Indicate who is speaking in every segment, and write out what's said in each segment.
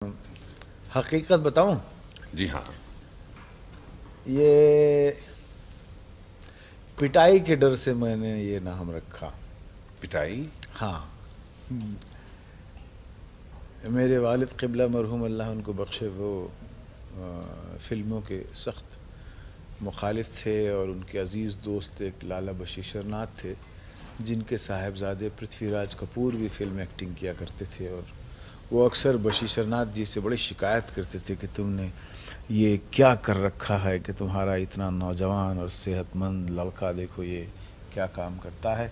Speaker 1: حقیقت بتاؤں؟
Speaker 2: جی ہاں.
Speaker 1: یہ پٹائی کے ڈر سے میں نے یہ نام رکھا.
Speaker 2: پٹائی؟
Speaker 1: ہاں، میرے والد قبلہ مرحوم اللہ ان کو بخشے، وہ فلموں کے سخت مخالف تھے، اور ان کے عزیز دوست ایک لالا بشیشر ناتھ تھے جن کے صاحبزادے پرتھوی راج کپور بھی فلم ایکٹنگ کیا کرتے تھے، اور وہ اکثر بشیشر ناتھ جی سے بڑی شکایت کرتے تھے کہ تم نے یہ کیا کر رکھا ہے کہ تمہارا اتنا نوجوان اور صحت مند لڑکا دیکھو یہ کیا کام کرتا ہے.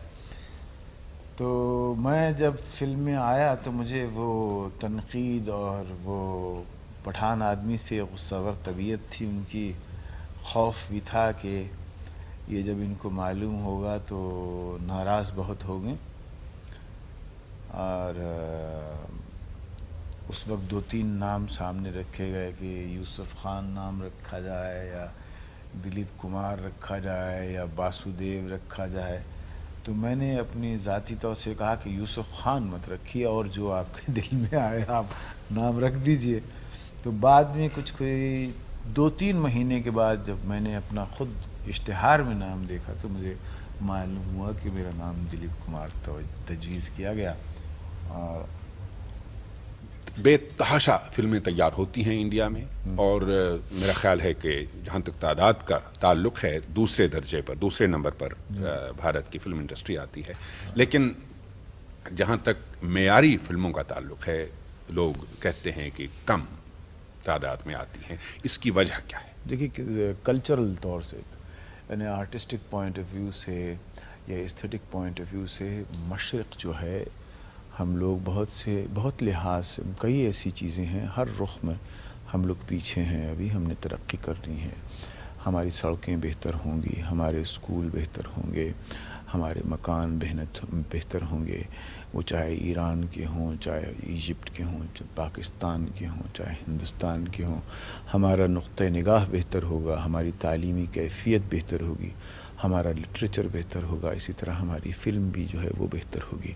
Speaker 1: تو میں جب فلم میں آیا تو مجھے وہ تنقید اور وہ پٹھان آدمی سے غصہ ور طبیعت تھی ان کی، خوف بھی تھا کہ یہ جب ان کو معلوم ہوگا تو ناراض بہت ہوں گے. اور اس وقت 2-3 نام سامنے رکھے گئے کہ یوسف خان نام رکھا جائے یا دلیپ کمار رکھا جائے یا باسودیو رکھا جائے. تو میں نے اپنی ذاتی طور سے کہا کہ یوسف خان مت رکھیے، اور جو آپ کے دل میں آئے آپ نام رکھ دیجئے. تو بعد میں کچھ کوئی 2-3 مہینے کے بعد جب میں نے اپنا خود اشتہار میں نام دیکھا تو مجھے معلوم ہوا کہ میرا نام دلیپ کمار تجویز کیا گیا. اور
Speaker 2: بے تحاشا فلمیں تیار ہوتی ہیں انڈیا میں، اور میرا خیال ہے کہ جہاں تک تعداد کا تعلق ہے دوسرے درجے پر، دوسرے نمبر پر بھارت کی فلم انڈسٹری آتی ہے. لیکن جہاں تک معیاری فلموں کا تعلق ہے لوگ کہتے ہیں کہ کم تعداد میں آتی ہیں. اس کی وجہ کیا ہے؟
Speaker 1: دیکھیے، کلچرل طور سے یعنی آرٹسٹک پوائنٹ آف ویو سے یا ایستھیٹک پوائنٹ آف ویو سے مشرق جو ہے، ہم لوگ بہت لحاظ سے کئی ایسی چیزیں ہیں، ہر رخ میں ہم لوگ پیچھے ہیں. ابھی ہم نے ترقی کرنی ہے، ہماری سڑکیں بہتر ہوں گی، ہمارے اسکول بہتر ہوں گے، ہمارے مکان بہتر ہوں گے، وہ چاہے ایران کے ہوں، چاہے ایجپٹ کے ہوں، چاہے پاکستان کے ہوں، چاہے ہندوستان کے ہوں. ہمارا نقطہ نگاہ بہتر ہوگا، ہماری تعلیمی کیفیت بہتر ہوگی، ہمارا لٹریچر بہتر ہوگا، اسی طرح ہماری فلم بھی جو ہے وہ بہتر ہوگی.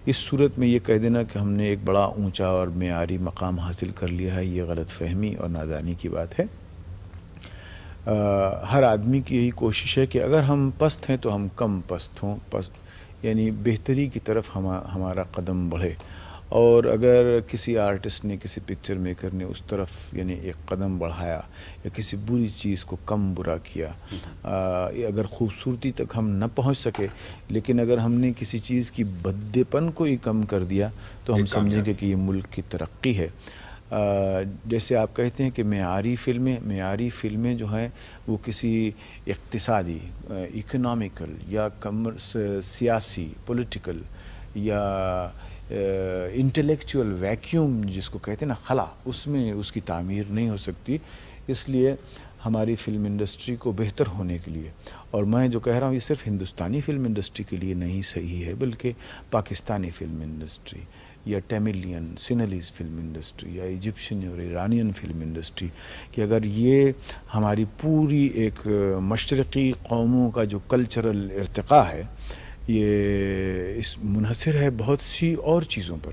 Speaker 1: اس صورت میں یہ کہہ دینا کہ ہم نے ایک بڑا اونچا اور معیاری مقام حاصل کر لیا ہے، یہ غلط فہمی اور نادانی کی بات ہے. ہر آدمی کی یہی کوشش ہے کہ اگر ہم پست ہیں تو ہم کم پست ہوں، یعنی بہتری کی طرف ہمارا قدم بڑھے. اور اگر کسی آرٹسٹ نے، کسی پکچر میکر نے اس طرف یعنی ایک قدم بڑھایا یا کسی بری چیز کو کم برا کیا، اگر خوبصورتی تک ہم نہ پہنچ سکے لیکن اگر ہم نے کسی چیز کی بدے پن کو ہی کم کر دیا تو ہم سمجھیں گے کہ یہ ملک کی ترقی ہے. جیسے آپ کہتے ہیں کہ معیاری فلمیں جو ہیں وہ کسی اقتصادی، اکنامیکل یا سیاسی، پولیٹیکل یا انٹلیکچول ویکیوم جس کو کہتے ہیں نا، خلا، اس میں اس کی تعمیر نہیں ہو سکتی. اس لیے ہماری فلم انڈسٹری کو بہتر ہونے کے لیے، اور میں جو کہہ رہا ہوں یہ صرف ہندوستانی فلم انڈسٹری کے لیے نہیں صحیح ہے بلکہ پاکستانی فلم انڈسٹری یا ٹیملین سینلیز فلم انڈسٹری یا ایجپشین اور ایرانین فلم انڈسٹری، کہ اگر یہ ہماری پوری ایک مشرقی قوموں کا جو کلچرل ارتقاء ہے یہ اس منحصر ہے بہت سی اور چیزوں پر.